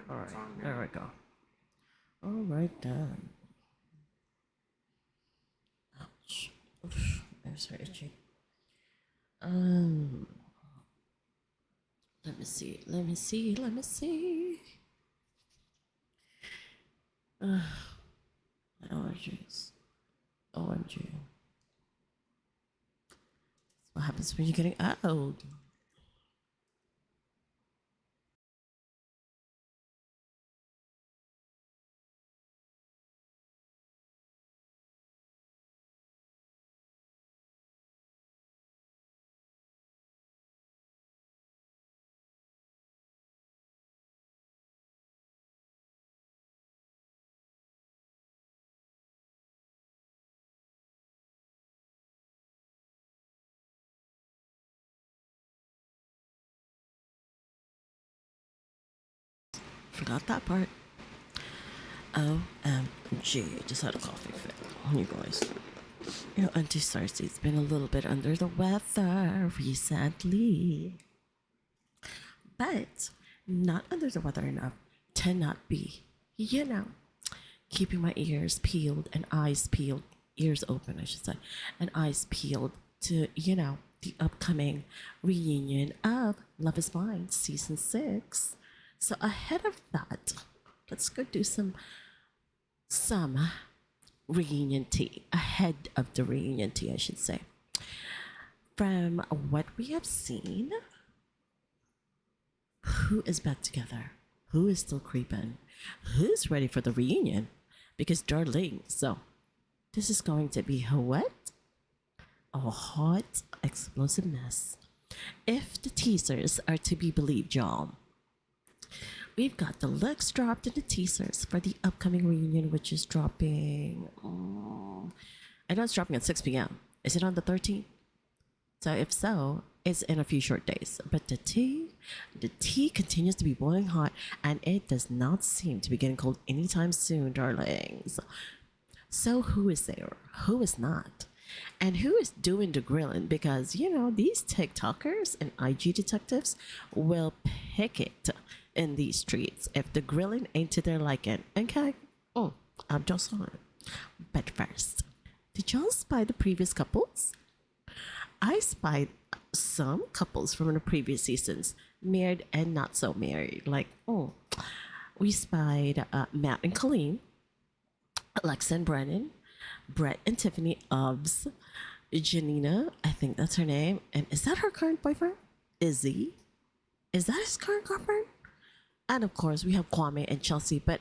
Alright, there we go. Alright then. Ouch. Oof, I'm so itchy. Um, let me see. Allergies. OMG. That's what happens when you're getting old. Forgot that part. OMG. Just had a coffee fit. You guys. Your Auntie Sarsci's been a little bit under the weather recently. But not under the weather enough to not be, keeping my ears peeled and eyes peeled, ears open, I should say, and eyes peeled to, the upcoming reunion of Love is Blind season 6. So ahead of that, let's go do some reunion tea. Ahead of the reunion tea, I should say. From what we have seen, who is back together? Who is still creeping? Who's ready for the reunion? Because darling, so this is going to be what? A hot, explosive mess. If the teasers are to be believed, y'all. We've got the looks dropped in the teasers for the upcoming reunion, which is dropping. I know it's dropping at 6 p.m. Is it on the 13th? So if so, it's in a few short days. But the tea continues to be boiling hot, and it does not seem to be getting cold anytime soon, darlings. So who is there? Who is not? And who is doing the grilling? Because, these TikTokers and IG detectives will pick it in these streets if the grilling ain't to their liking. Okay? I'm just on it. But first, did y'all spy the previous couples? I spied some couples from the previous seasons, married and not so married. We spied Matt and Colleen, Alexa and Brennan, Brett and Tiffany Ubbs, Janina, I think that's her name. And is that her current boyfriend? Izzy? Is that his current girlfriend? And of course, we have Kwame and Chelsea. But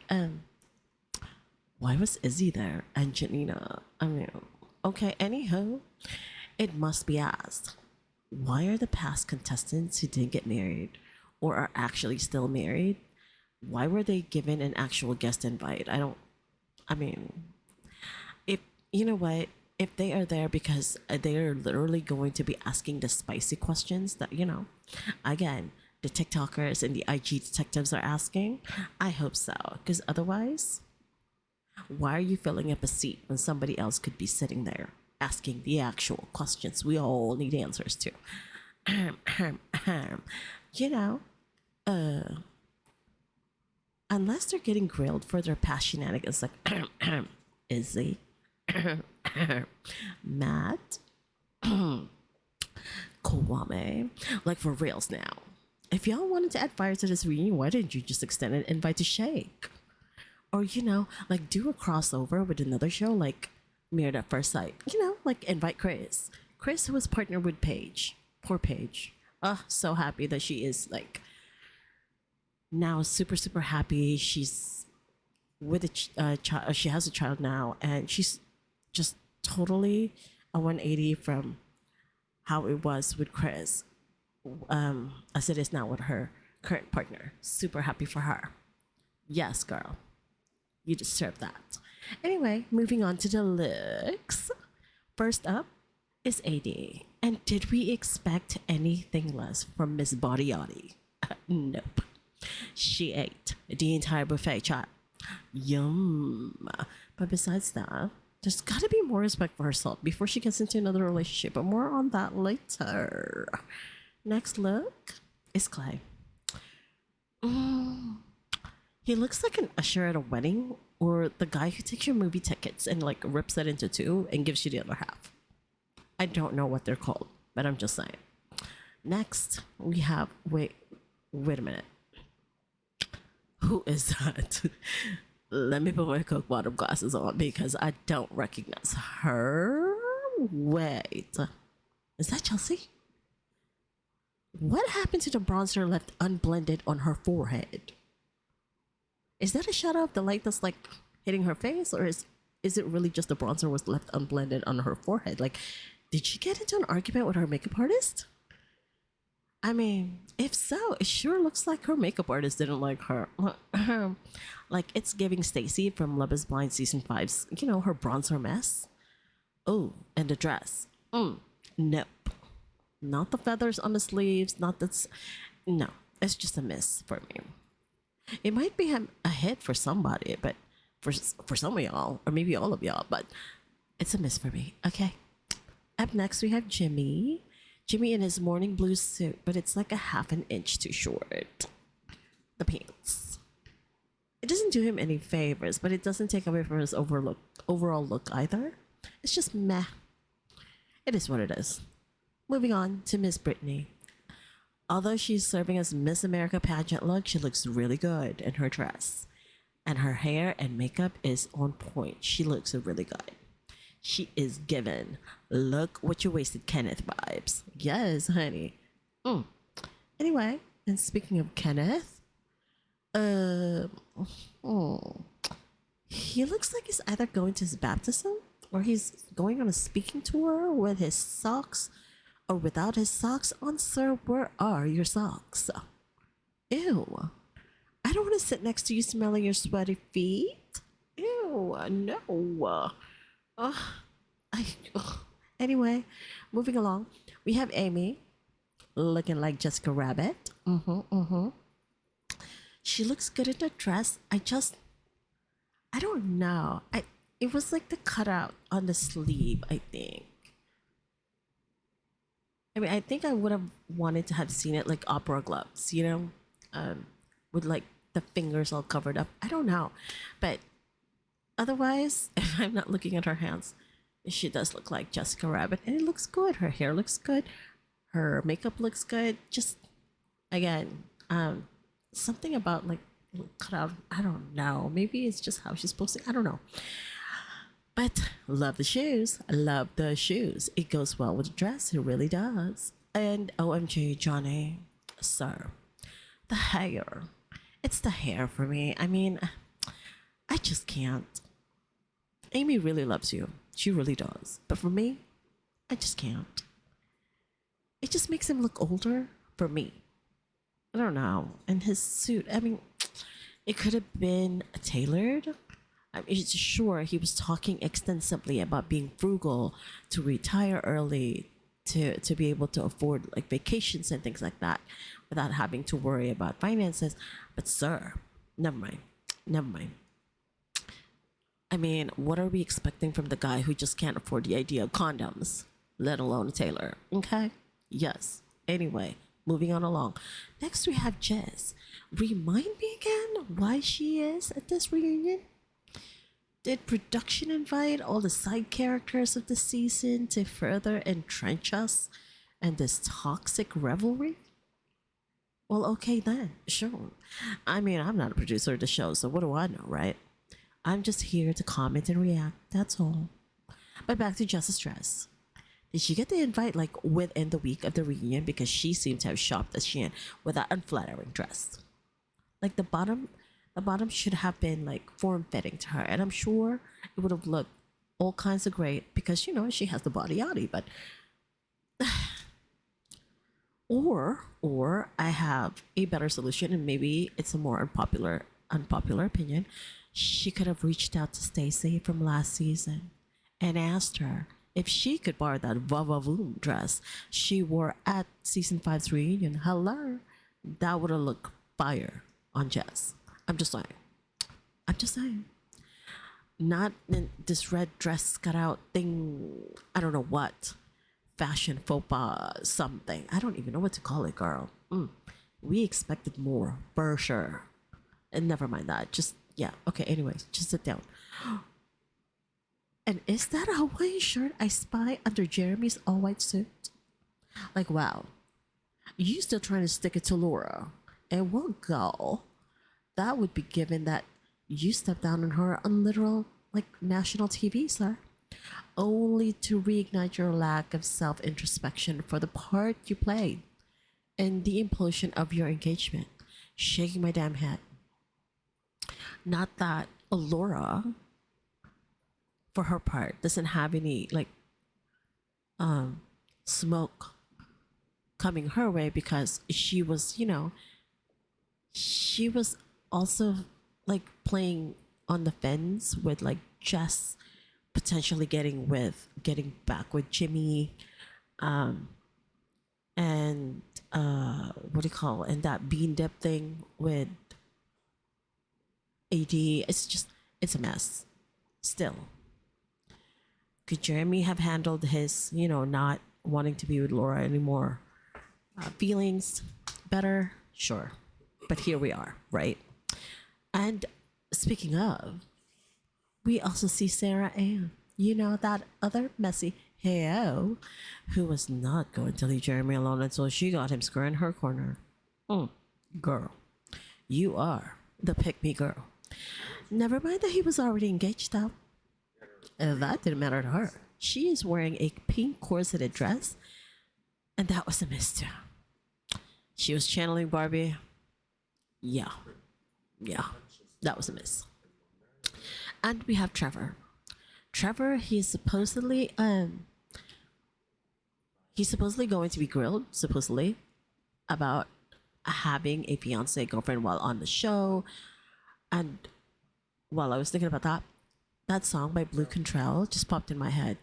why was Izzy there and Janina? I mean, okay, anywho, it must be asked, why are the past contestants who didn't get married or are actually still married, why were they given an actual guest invite? If you know what, if they are there because they are literally going to be asking the spicy questions that, again, the TikTokers and the IG detectives are asking, I hope so. Because otherwise, why are you filling up a seat when somebody else could be sitting there asking the actual questions we all need answers to? Unless they're getting grilled for their past shenanigans, like Izzy, Matt, Kwame, like for reals now. If y'all wanted to add fire to this reunion, why didn't you just extend an invite to Shake? Or, do a crossover with another show like Married at First Sight. Like invite Chris. Chris, who was partnered with Paige. Poor Paige. So happy that she is now super, super happy. She's with a child. She has a child now, and she's just totally a 180 from how it was with Chris, as it is now with her current partner. Super happy for her. Yes, girl. You deserve that. Anyway, moving on to the looks. First up is AD. And did we expect anything less from Miss Bodiotti? Nope. She ate the entire buffet, chat. Yum. But besides that, there's gotta be more respect for herself before she gets into another relationship, but more on that later. Next look is Clay. He looks like an usher at a wedding, or the guy who takes your movie tickets and like rips it into two and gives you the other half. I don't know what they're called, but I'm just saying. Next, we have wait a minute. Who is that? Let me put my Coke bottom glasses on because I don't recognize her. Wait, is that Chelsea? What happened to the bronzer left unblended on her forehead? Is that a shadow of the light that's like hitting her face, or is it really just the bronzer was left unblended on her forehead? Like, did she get into an argument with her makeup artist? I mean, if so, it sure looks like her makeup artist didn't like her. Like, it's giving Stacy from Love Is Blind season five's, her bronzer mess. Oh, and the dress. Nope. Not the feathers on the sleeves, not that's. No, it's just a miss for me. It might be a hit for somebody, but for some of y'all, or maybe all of y'all, but it's a miss for me. Okay. Up next, we have Jimmy. Jimmy in his morning blue suit, but it's like a half an inch too short. The pants. It doesn't do him any favors, but it doesn't take away from his overall look either. It's just meh. It is what it is. Moving on to Miss Brittany. Although she's serving as Miss America pageant look, she looks really good in her dress. And her hair and makeup is on point. She looks really good. She is given look what you wasted Kenneth vibes. Yes, honey. Anyway, and speaking of Kenneth, he looks like he's either going to his baptism or he's going on a speaking tour with his socks or without his socks on. Sir, where are your socks? Ew. I don't want to sit next to you smelling your sweaty feet. Ew, no. Anyway, moving along, we have Amy looking like Jessica Rabbit. She looks good in the dress. I don't know. It was like the cutout on the sleeve, I think. I mean, I think I would have wanted to have seen it like opera gloves, with like the fingers all covered up. I don't know. But otherwise, if I'm not looking at her hands, she does look like Jessica Rabbit. And it looks good. Her hair looks good. Her makeup looks good. Just, again, something about like cut out. I don't know. Maybe it's just how she's posting. I don't know. But love the shoes. Love the shoes. It goes well with the dress. It really does. And OMG, Johnny, sir, the hair. It's the hair for me. I mean, I just can't. Amy really loves you. She really does. But for me, I just can't. It just makes him look older for me. I don't know. And his suit, I mean, it could have been tailored. I mean, sure, he was talking extensively about being frugal, to retire early, to be able to afford like vacations and things like that without having to worry about finances. But sir, never mind. Never mind. I mean, what are we expecting from the guy who just can't afford the idea of condoms, let alone a tailor? Okay? Yes. Anyway, moving on along. Next, we have Jess. Remind me again why she is at this reunion? Did production invite all the side characters of the season to further entrench us in this toxic revelry? Well, okay then, sure. I mean, I'm not a producer of the show, so what do I know, right? I'm just here to comment and react, that's all. But back to Jess's dress. Did she get the invite like within the week of the reunion? Because she seemed to have shopped as Shein with that unflattering dress. Like the bottom should have been like form-fitting to her, and I'm sure it would have looked all kinds of great because she has the body yaddy. But or I have a better solution, and maybe it's a more unpopular opinion. She could have reached out to Stacey from last season and asked her if she could borrow that va-va-voom dress she wore at season 5's reunion. Hello, that would have looked fire on Jess. I'm just saying. Not in this red dress cut out thing. I don't know what. Fashion faux pas, something. I don't even know what to call it, girl. We expected more, for sure. And never mind that. Just yeah. Okay. Anyways, just sit down. And is that a Hawaiian shirt I spy under Jeremy's all white suit? Like wow, you still trying to stick it to Laura? And what gall that would be given that you stepped down on her on literal like national TV, sir, only to reignite your lack of self introspection for the part you played in the implosion of your engagement. Shaking my damn head. Not that Laura, for her part, doesn't have any like smoke coming her way because she was, she was also like playing on the fence with like Jess potentially getting back with Jimmy, and what do you call it? And that bean dip thing with AD. It's just it's a mess. Still, could Jeremy have handled his not wanting to be with Laura anymore feelings better? Sure, but here we are, right? And speaking of, we also see Sarah Ann, that other messy heo who was not going to leave Jeremy alone until she got him square in her corner. Girl, you are the pick me girl. Never mind that he was already engaged though. That didn't matter to her. She is wearing a pink corseted dress, and that was a miss too. She was channeling Barbie. Yeah, yeah, that was a miss. And we have Trevor. Trevor, he's supposedly going to be grilled, supposedly, about having a fiance girlfriend while on the show. And while I was thinking about that song by Blue Control just popped in my head,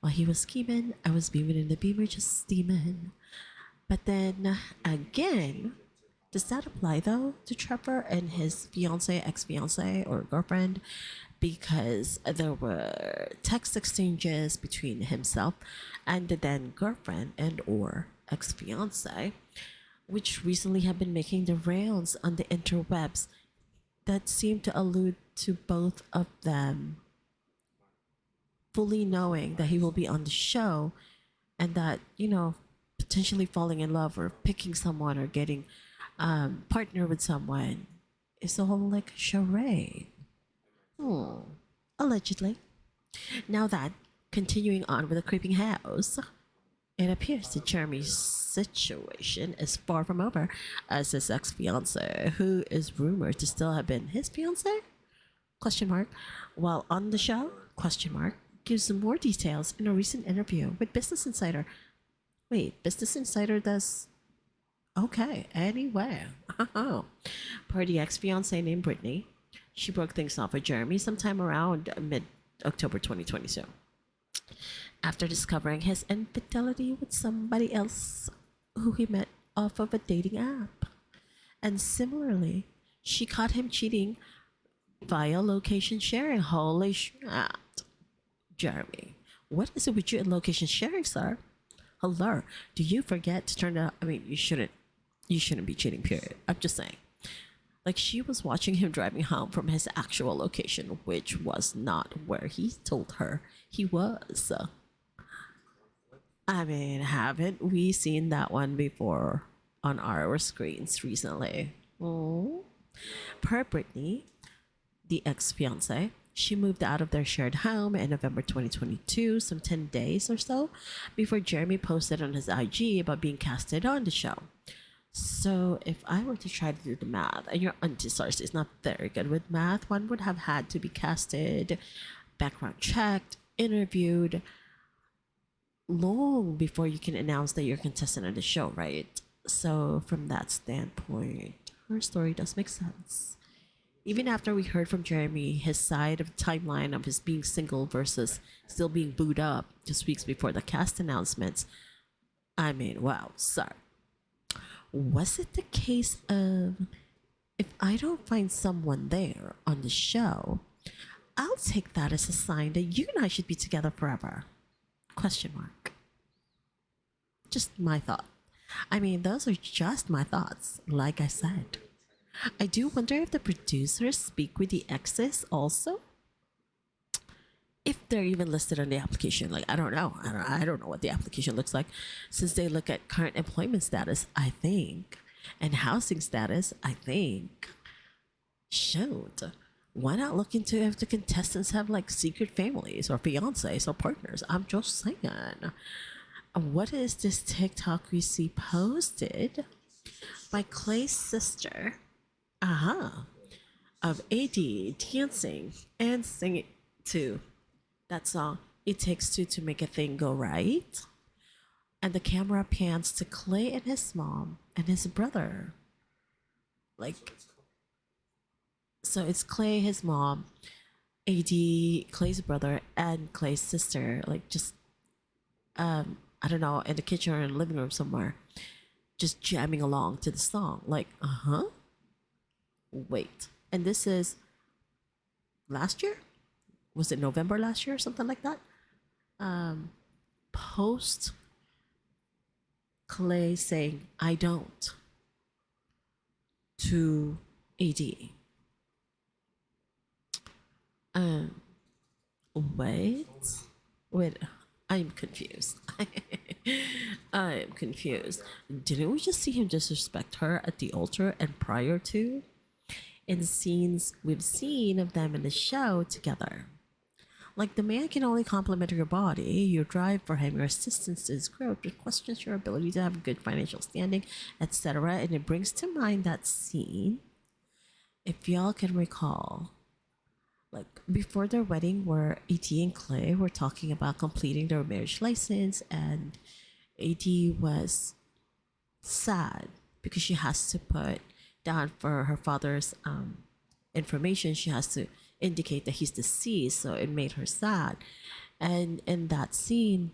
While he was scheming, I was beaming in the beamer, just steaming. But then again, does that apply though to Trevor and his fiance, ex-fiance, or girlfriend? Because there were text exchanges between himself and the then girlfriend and or ex-fiance, which recently have been making the rounds on the interwebs that seem to allude to both of them fully knowing that he will be on the show and that, potentially falling in love or picking someone or getting partner with someone is all like a charade. Allegedly. Now that, continuing on with the creeping house, it appears that Jeremy's situation is far from over, as his ex-fiance, who is rumored to still have been his fiance, question mark, while on the show, question mark, gives some more details in a recent interview with Business Insider. Wait, Business Insider does... Okay, anyway. Per the ex-fiance named Brittany, she broke things off with Jeremy sometime around mid-October 2022. After discovering his infidelity with somebody else who he met off of a dating app. And similarly, she caught him cheating via location sharing. Holy shit. Jeremy, what is it with you and location sharing, sir? Hello, do you forget to turn it? I mean, you shouldn't be cheating, period. I'm just saying. Like, she was watching him driving home from his actual location, which was not where he told her he was. I mean, haven't we seen that one before on our screens recently? Oh. Per Brittany, the ex-fiance, she moved out of their shared home in November 2022, some 10 days or so, before Jeremy posted on his IG about being casted on the show. So if I were to try to do the math, and your auntie Sarsci is not very good with math, one would have had to be casted, background checked, interviewed, long before you can announce that you're a contestant on the show, right? So from that standpoint, her story does make sense. Even after we heard from Jeremy his side of the timeline of his being single versus still being booed up just weeks before the cast announcements, I mean, wow, sorry. Was it the case of, if I don't find someone there on the show, I'll take that as a sign that you and I should be together forever? Question mark. Just my thought. I mean, those are just my thoughts, like I said. I do wonder if the producers speak with the exes also, if they're even listed on the application. Like, I don't know. I don't know what the application looks like, since they look at current employment status, I think, and housing status, I think. Shoot. Why not look into if the contestants have like secret families or fiancés or partners? I'm just saying. What is this TikTok we see posted by Clay's sister? Aha. Of AD dancing and singing to that song, It Takes Two to Make a Thing Go Right. And the camera pans to Clay and his mom and his brother. Like, so it's Clay, his mom, AD, Clay's brother, and Clay's sister, like just I don't know, in the kitchen or in the living room somewhere, just jamming along to the song. Like, wait. And this is last year? Was it November last year or something like that? Post Clay saying, I don't, to AD. Wait. Wait. I'm confused. I'm confused. Didn't we just see him disrespect her at the altar and prior to? In scenes we've seen of them in the show together. Like, the man can only compliment your body, your drive for him, your assistance to his growth, it questions your ability to have good financial standing, etc. And it brings to mind that scene, if y'all can recall, like before their wedding, where AD and Clay were talking about completing their marriage license, and AD was sad because she has to put down for her father's information, she has to indicate that he's deceased, so it made her sad. And in that scene,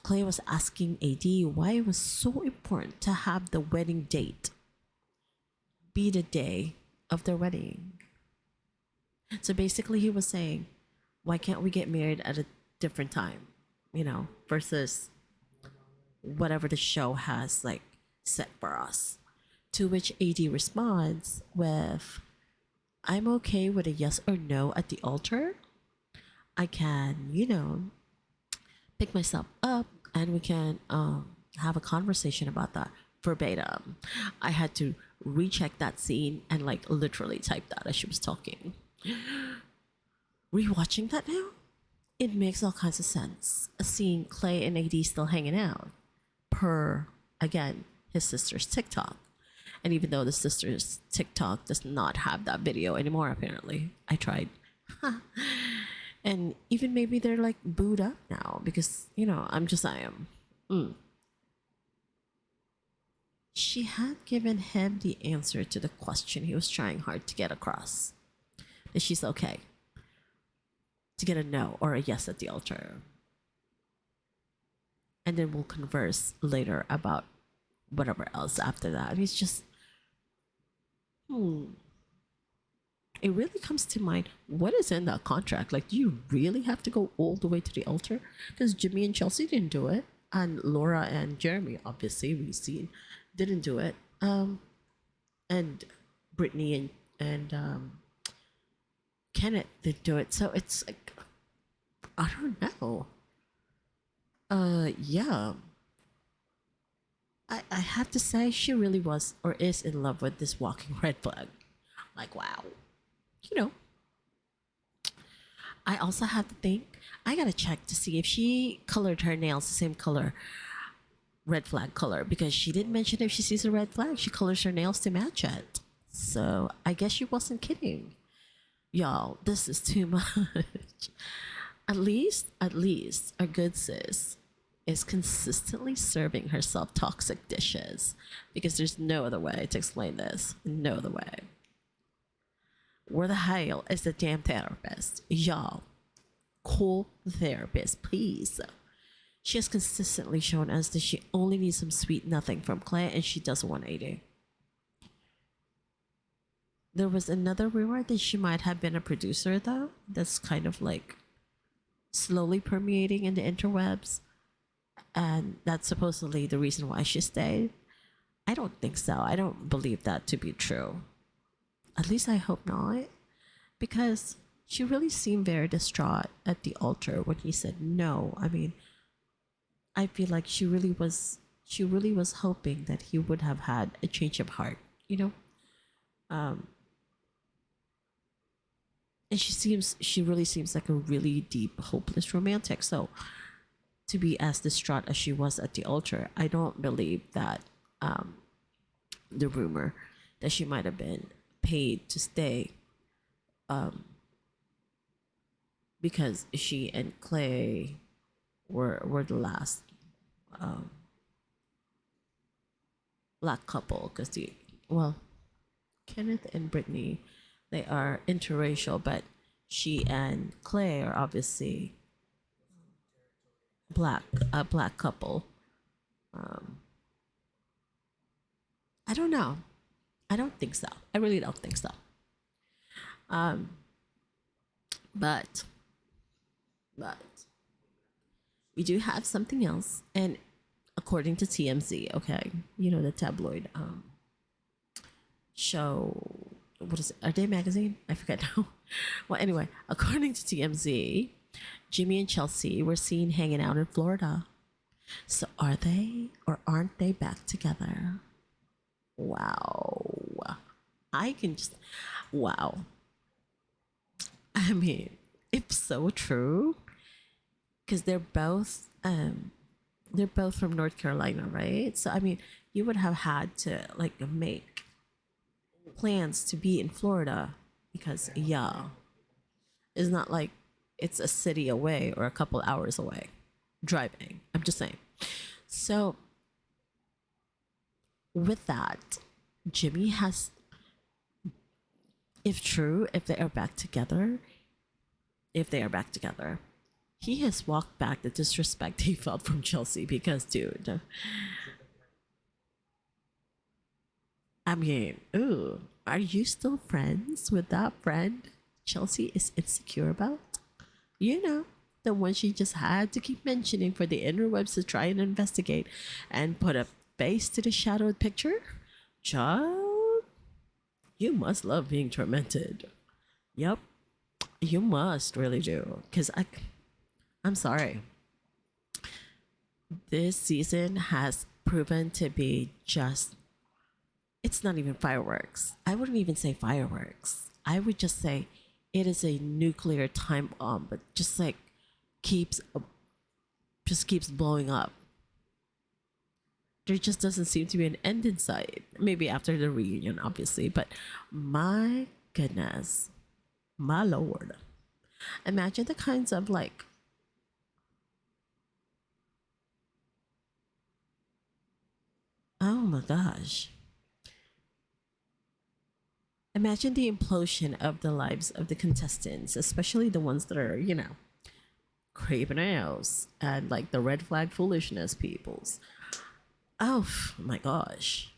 Clay was asking AD why it was so important to have the wedding date be the day of their wedding. So basically, he was saying, why can't we get married at a different time, versus whatever the show has like set for us? To which AD responds with, I'm okay with a yes or no at the altar. I can, pick myself up and we can have a conversation about that verbatim. I had to recheck that scene and like literally type that as she was talking. Rewatching that now, it makes all kinds of sense. Seeing Clay and AD still hanging out, per, again, his sister's TikTok. And even though the sister's TikTok does not have that video anymore, apparently. I tried. And even maybe they're like booed up now because, I am. She had given him the answer to the question he was trying hard to get across. That she's okay to get a no or a yes at the altar. And then we'll converse later about whatever else after that. And it's just, it really comes to mind, what is in that contract? Like, do you really have to go all the way to the altar? Because Jimmy and Chelsea didn't do it, and Laura and Jeremy, obviously we've seen, didn't do it. And Brittany and Kenneth didn't do it. So it's like, I don't know. Yeah. I have to say, she really was or is in love with this walking red flag. Like, wow. I also have to think, I gotta check to see if she colored her nails the same color, red flag color, because she didn't mention if she sees a red flag, she colors her nails to match it. So I guess she wasn't kidding. Y'all, this is too much. At least, our good sis is consistently serving herself toxic dishes, because there's no other way to explain this. No other way. Where the hell is the damn therapist? Y'all, call the therapist, please. She has consistently shown us that she only needs some sweet nothing from Claire, and she doesn't want 80. There was another rumor that she might have been a producer, though. That's kind of like slowly permeating in the interwebs. And that's supposedly the reason why she stayed. I don't think so. I don't believe that to be true. At least I hope not, because she really seemed very distraught at the altar when he said no. I mean, I feel like she really was hoping that he would have had a change of heart, you know? Um and she really seems like a really deep, hopeless romantic. So to be as distraught as she was at the altar, I don't believe that um the rumor that she might have been paid to stay um because she and Clay were the last um black couple, because the well, Kenneth and Brittany, they are interracial, but she and Clay are obviously black, a black couple. Um, I don't know. I don't think so. I really don't think so. Um, but but we do have something else, and according to TMZ, okay, you know, the tabloid show. What is it? A Day magazine? I forget now. Well, anyway, according to TMZ, Jimmy and Chelsea were seen hanging out in Florida. So are they or aren't they back together? Wow. I can just, wow. I mean, if so true, because they're both from North Carolina, right? So I mean, you would have had to like make plans to be in Florida, because yeah, it's not like it's a city away or a couple hours away driving. I'm just saying. So with that, Jimmy has, if true, if they are back together, he has walked back the disrespect he felt from Chelsea, because, dude, I mean, ooh, are you still friends with that friend Chelsea is insecure about? You know, the one she just had to keep mentioning for the interwebs to try and investigate and put a face to the shadowed picture? Child, you must love being tormented. Yep, you must really do. Because I'm sorry. This season has proven to be just, it's not even fireworks. I wouldn't even say fireworks. I would just say it is a nuclear time bomb, but just like keeps just keeps blowing up. There just doesn't seem to be an end in sight. Maybe after the reunion, obviously, but my goodness, my lord. Imagine the kinds of like, oh my gosh. Imagine the implosion of the lives of the contestants, especially the ones that are, you know, creeping out and like the red flag foolishness peoples. Oh my gosh.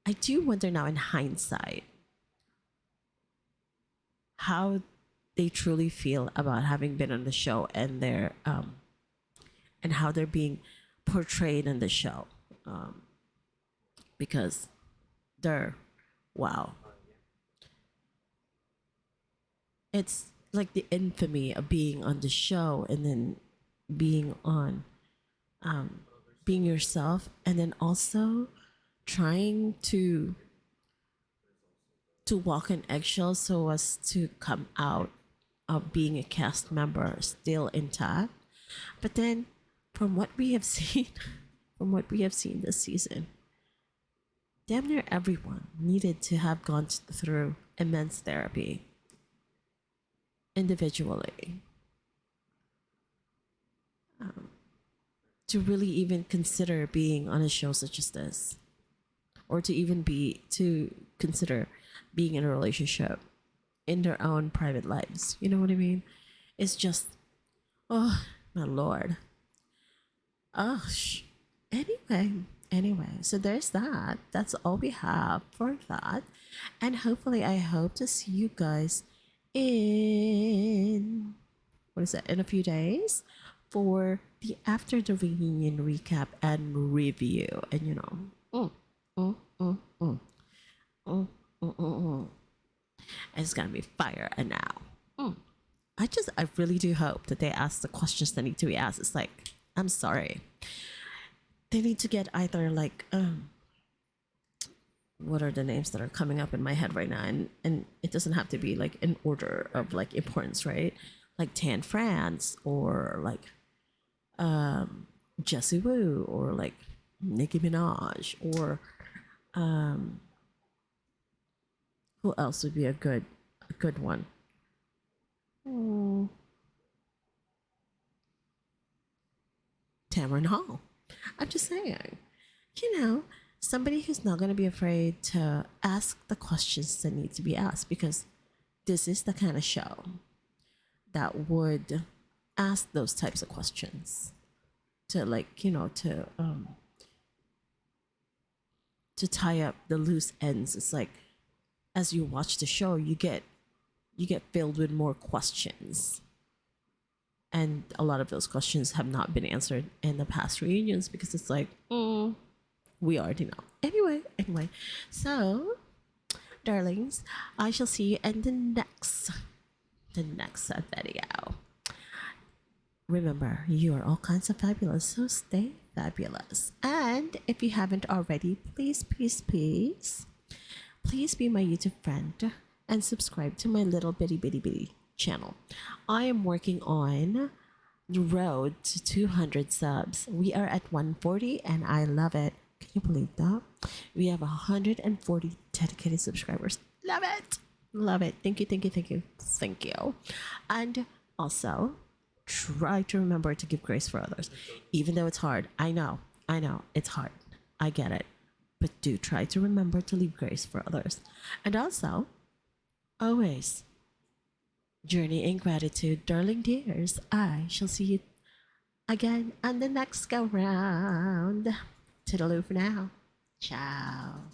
I do wonder now in hindsight how they truly feel about having been on the show, and their and how they're being portrayed in the show. Um because they're, wow. It's like the infamy of being on the show and then being on um being yourself, and then also trying to walk in eggshells so as to come out of being a cast member still intact. But then, from what we have seen, from what we have seen this season, damn near everyone needed to have gone through immense therapy individually, to really even consider being on a show such as this, or to even be to consider being in a relationship in their own private lives. You know what I mean? It's just, oh my lord. Oh, anyway, so there's that. That's all we have for that. And hopefully, I hope to see you guys in, what is it, in a few days for the after the reunion recap and review. And you know, mm, mm, mm, mm, mm. It's gonna be fire. And now, I really do hope that they ask the questions that need to be asked. It's like, I'm sorry, they need to get either like, what are the names that are coming up in my head right now? And it doesn't have to be like in order of like importance, right? Like Tan France or like Jessie Woo or like Nicki Minaj or who else would be a good one? Mm, Tamron Hall. I'm just saying, you know, somebody who's not going to be afraid to ask the questions that need to be asked, because this is the kind of show that would ask those types of questions to like, to tie up the loose ends. It's like as you watch the show, you get filled with more questions, and a lot of those questions have not been answered in the past reunions because it's like, we already know. Anyway, so darlings, I shall see you in the next video. Remember, you are all kinds of fabulous, so stay fabulous. And if you haven't already, please be my YouTube friend and subscribe to my little bitty channel. I am working on the road to 200 subs. We are at 140 and I love it. Can you believe that? We have 140 dedicated subscribers. Love it. Love it. Thank you. And also, try to remember to give grace for others. Even though it's hard. I know. It's hard. I get it. But do try to remember to leave grace for others. And also, always journey in gratitude, darling dears. I shall see you again on the next go round. Toodaloo for now. Ciao.